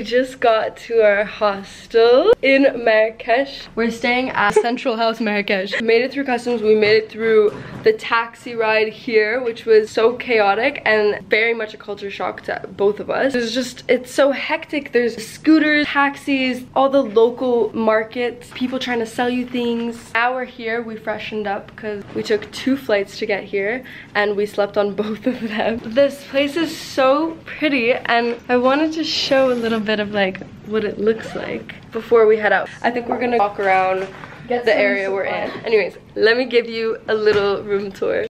We just got to our hostel in Marrakesh. We're staying at Central House Marrakesh. We made it through customs. We made it through the taxi ride here, which was so chaotic and very much a culture shock to both of us. It's so hectic. There's scooters, taxis, all the local markets, people trying to sell you things. Now we're here. We freshened up because we took 2 flights to get here and we slept on both of them. This place is so pretty and I wanted to show a little bit of like what it looks like before we head out. I think we're gonna walk around the area we're in. Anyways, let me give you a little room tour.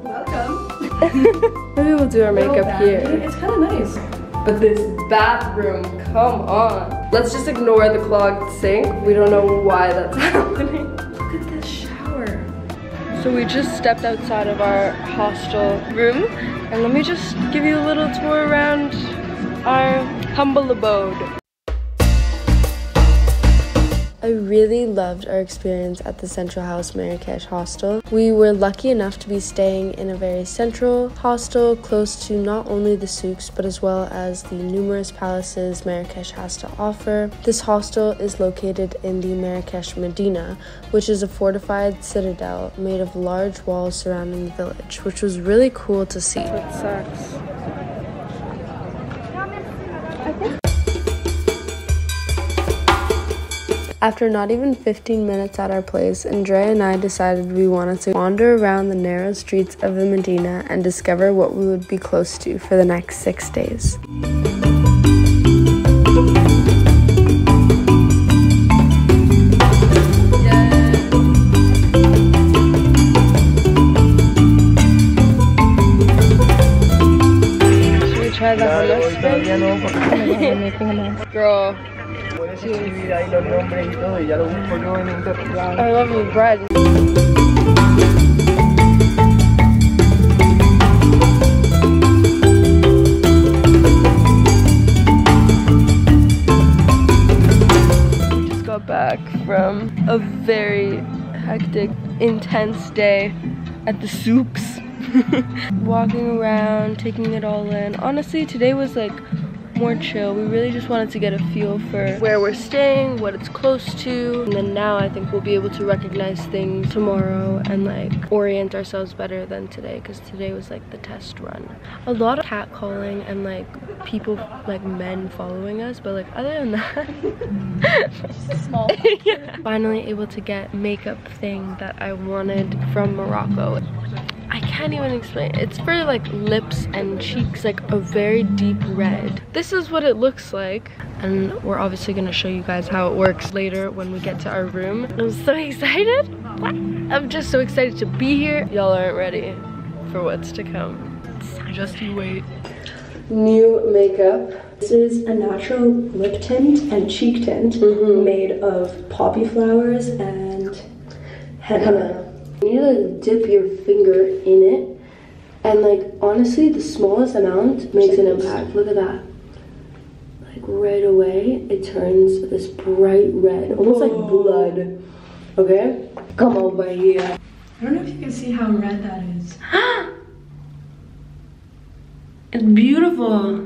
Welcome. Maybe we'll do our makeup here. It's kind of nice. But this bathroom, come on. Let's just ignore the clogged sink. We don't know why that's happening. Look at this shower. So we just stepped outside of our hostel room. And let me just give you a little tour around our humble abode. I really loved our experience at the Central House Marrakesh hostel. We were lucky enough to be staying in a very central hostel close to not only the souks but as well as the numerous palaces Marrakesh has to offer. This hostel is located in the Marrakesh Medina, which is a fortified citadel made of large walls surrounding the village, which was really cool to see. It sucks. After not even 15 minutes at our place, Andrea and I decided we wanted to wander around the narrow streets of the Medina and discover what we would be close to for the next 6 days. Should we try the hummus? Making a mess. Girl. I love your bread. We just got back from a very hectic, intense day at the souks. Walking around, taking it all in. Honestly, today was like more chill. We really just wanted to get a feel for where we're staying, what it's close to, and then now I think we'll be able to recognize things tomorrow and like orient ourselves better than today, because today was like the test run. A lot of catcalling and like people, like men following us, but like other than that small. Yeah. Finally able to get makeup thing that I wanted from Morocco. I can't even explain. It's for like lips and cheeks, like a very deep red. This is what it looks like. And we're obviously gonna show you guys how it works later when we get to our room. I'm so excited. I'm just so excited to be here. Y'all aren't ready for what's to come. Just you wait. New makeup. This is a natural lip tint and cheek tint made of poppy flowers and henna. You need to dip your finger in it, and like honestly the smallest amount makes an impact. Look at that. Like right away it turns this bright red, almost like blood. Okay, come over here. I don't know if you can see how red that is. It's beautiful,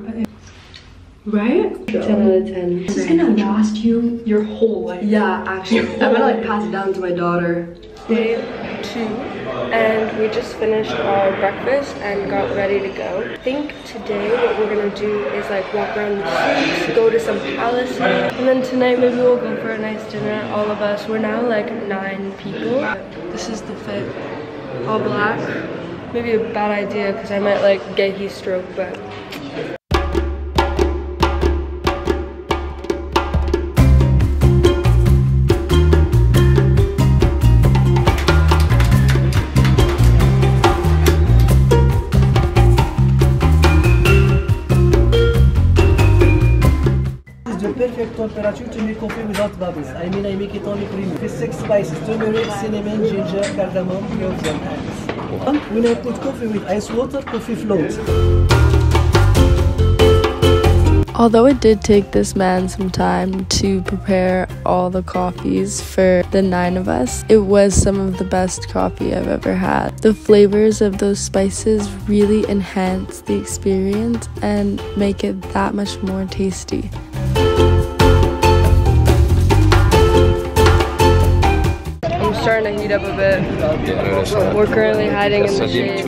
right? 10 out of 10. This is gonna last you your whole life. Yeah, actually I'm gonna like pass it down to my daughter. Day 2, and we just finished our breakfast and got ready to go. I think today what we're gonna do is like walk around the streets, go to some palaces, and then tonight maybe we'll go for a nice dinner, all of us. We're now like 9 people. This is the fit, all black. Maybe a bad idea because I might like get heat stroke, but perfect temperature to make coffee without bubbles. I mean, I make it only creamy. With 6 spices: turmeric, cinnamon, ginger, cardamom, cloves, and herbs. When I put coffee with ice water, coffee floats. Although it did take this man some time to prepare all the coffees for the 9 of us, it was some of the best coffee I've ever had. The flavors of those spices really enhance the experience and make it that much more tasty. I'm starting to heat up a bit. We're currently hiding in the shade.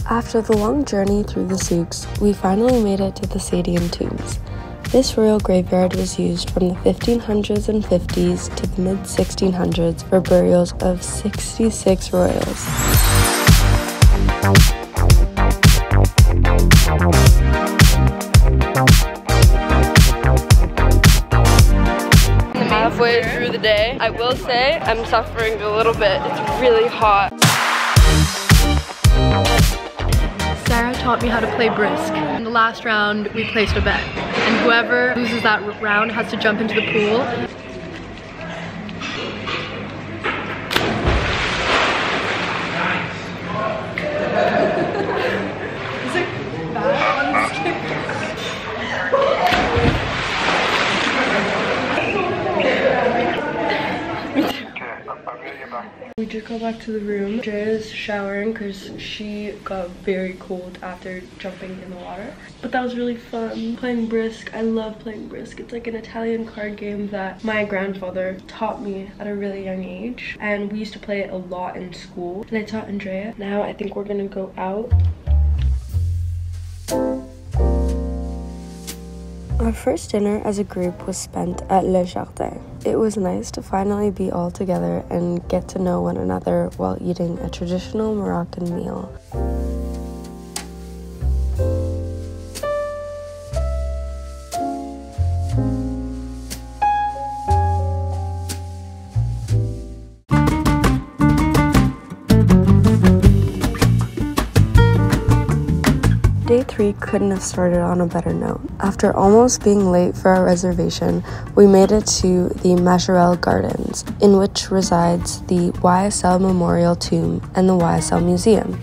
After the long journey through the souks, we finally made it to the Sicilian tombs. This royal graveyard was used from the 1500s and 50s to the mid-1600s for burials of 66 royals. Halfway through the day, I will say I'm suffering a little bit. It's really hot. Sarah taught me how to play brisk. In the last round, we placed a bet. And whoever loses that round has to jump into the pool. Is it bad on the stick? We just got back to the room. Andrea's showering because she got very cold after jumping in the water. But that was really fun. Playing brisk. I love playing brisk. It's like an Italian card game that my grandfather taught me at a really young age. And we used to play it a lot in school. And I taught Andrea. Now I think we're gonna go out. Our first dinner as a group was spent at Le Jardin. It was nice to finally be all together and get to know one another while eating a traditional Moroccan meal. Day 3 couldn't have started on a better note. After almost being late for our reservation, we made it to the Montreal Gardens, in which resides the YSL Memorial Tomb and the YSL Museum.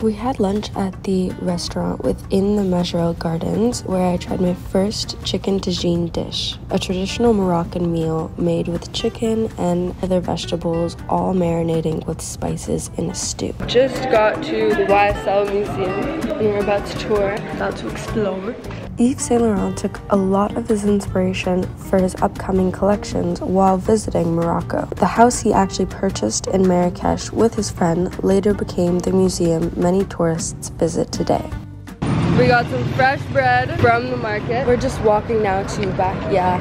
We had lunch at the restaurant within the Montreal Gardens, where I tried my first chicken tagine dish, a traditional Moroccan meal made with chicken and other vegetables, all marinating with spices in a stew. Just got to the YSL Museum, and we're about to tour, about to explore. Yves Saint Laurent took a lot of his inspiration for his upcoming collections while visiting Morocco. The house he actually purchased in Marrakesh with his friend later became the museum many tourists visit today. We got some fresh bread from the market. We're just walking now to Bakia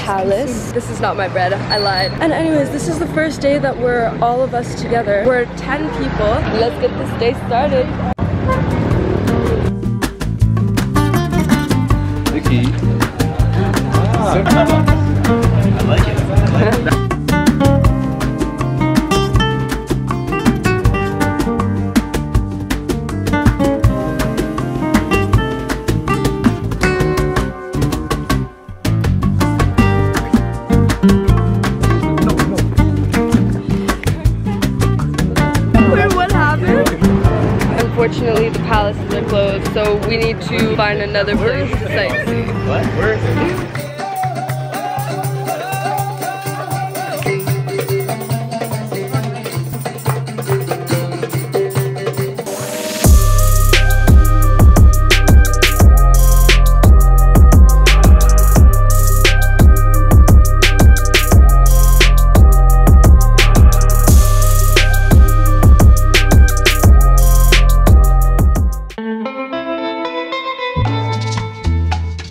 Palace. This is not my bread, I lied. And anyways, this is the first day that we're all of us together. We're 10 people. Let's get this day started. I like it. Wait, what happened? Unfortunately, the palaces are closed, so we need to find another place to sightsee. What? Where is it?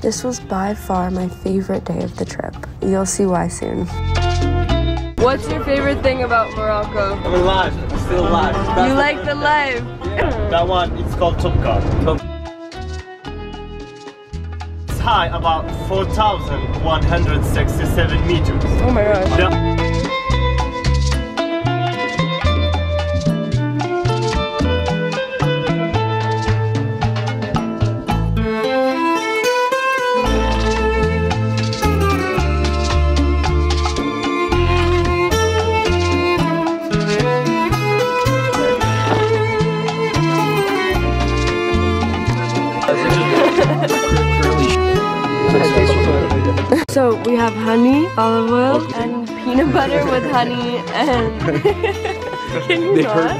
This was by far my favorite day of the trip. You'll see why soon. What's your favorite thing about Morocco? I'm alive. I'm still alive. You like the life? Yeah. That one, it's called Topka. It's high about 4,167 meters. Oh my gosh. Yeah. have honey, olive oil, and peanut butter with honey and... Can you not?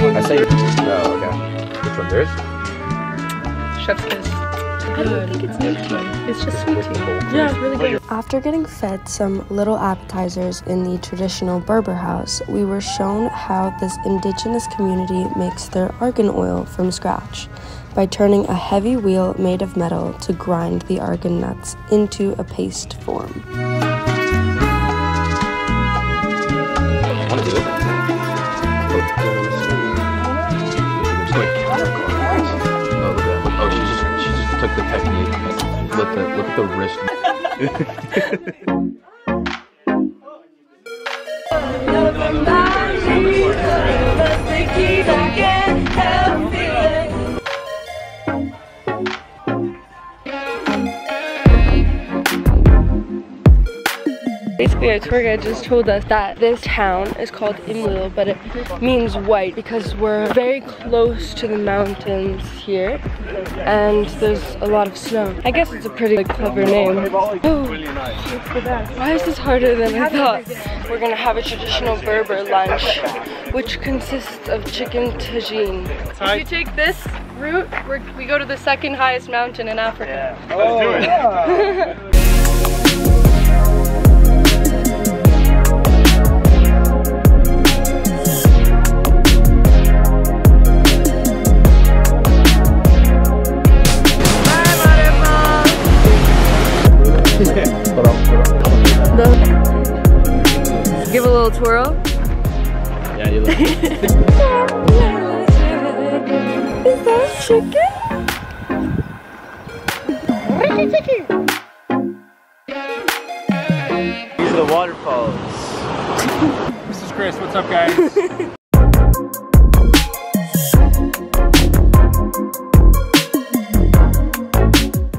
I say, oh, okay. Which one's yours? Chef's kiss. I don't think it's milk tea. It's just sweet tea. Yeah, really good. After getting fed some little appetizers in the traditional Berber house, we were shown how this indigenous community makes their argan oil from scratch by turning a heavy wheel made of metal to grind the argan nuts into a paste form. Oh, she just took the technique. Look at the wrist. Basically, our tour guide just told us that this town is called Imlil, but it means white because we're very close to the mountains here, and there's a lot of snow. I guess it's a pretty clever name. Oh, why is this harder than I thought? We're gonna have a traditional Berber lunch, which consists of chicken tagine. If you take this route, we go to the second highest mountain in Africa. Let's do it. Give a little twirl. Yeah, you look. Is that chicken? These are the waterfalls. This is Chris. What's up, guys?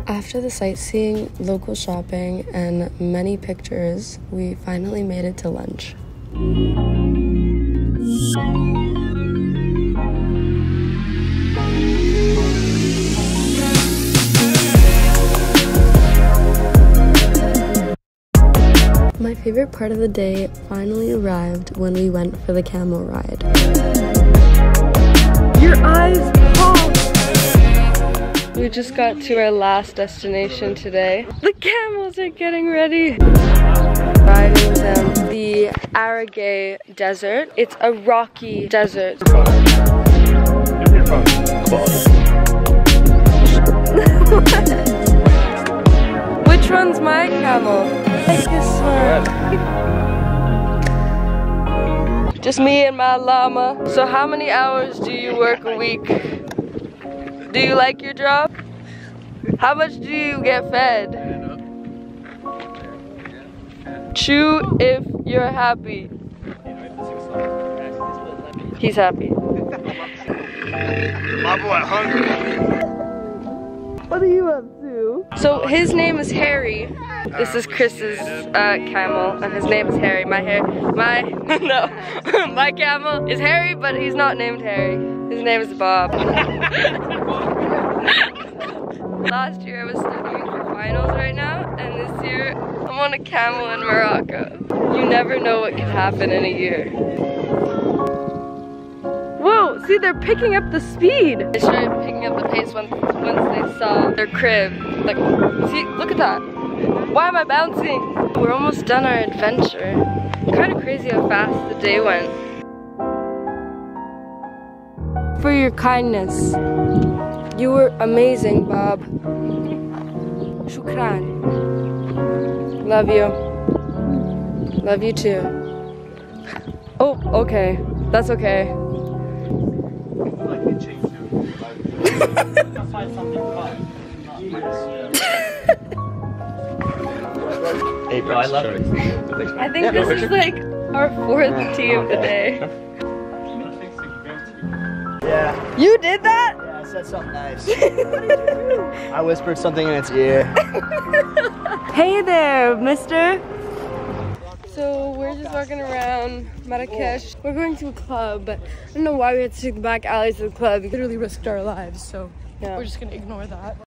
After the sightseeing, local shopping, and many pictures, we finally made it to lunch. My favorite part of the day finally arrived when we went for the camel ride. Your eyes pop! We just got to our last destination today. The camels are getting ready. Riding them the Aragay Desert. It's a rocky desert. Which one's my camel? Like this one. Just me and my llama. So how many hours do you work a week? Do you like your job? How much do you get fed? Chew if you're happy. He's happy. My boy hungry. What are you up to? So his name is Harry. This is Chris's camel, and his name is Harry. My camel is Harry, but he's not named Harry. His name is Bob. Last year I was studying for finals right now, and this year I'm on a camel in Morocco. You never know what can happen in a year. Whoa, see, they're picking up the speed. They started picking up the pace once they saw their crib. Like, see, look at that. Why am I bouncing? We're almost done our adventure. Kind of crazy how fast the day went. For your kindness. You were amazing, Bob. Shukran. Love you. Love you too. Oh, okay. That's okay. Hey, bro, I love it. I think this is like our fourth tea of the day. Yeah. You did that? Yeah, I said something nice. I whispered something in its ear. Hey there, mister. So we're just walking around Marrakesh. We're going to a club, but I don't know why we had to take the back alleys of the club. Literally risked our lives, so Yeah. we're just gonna ignore that.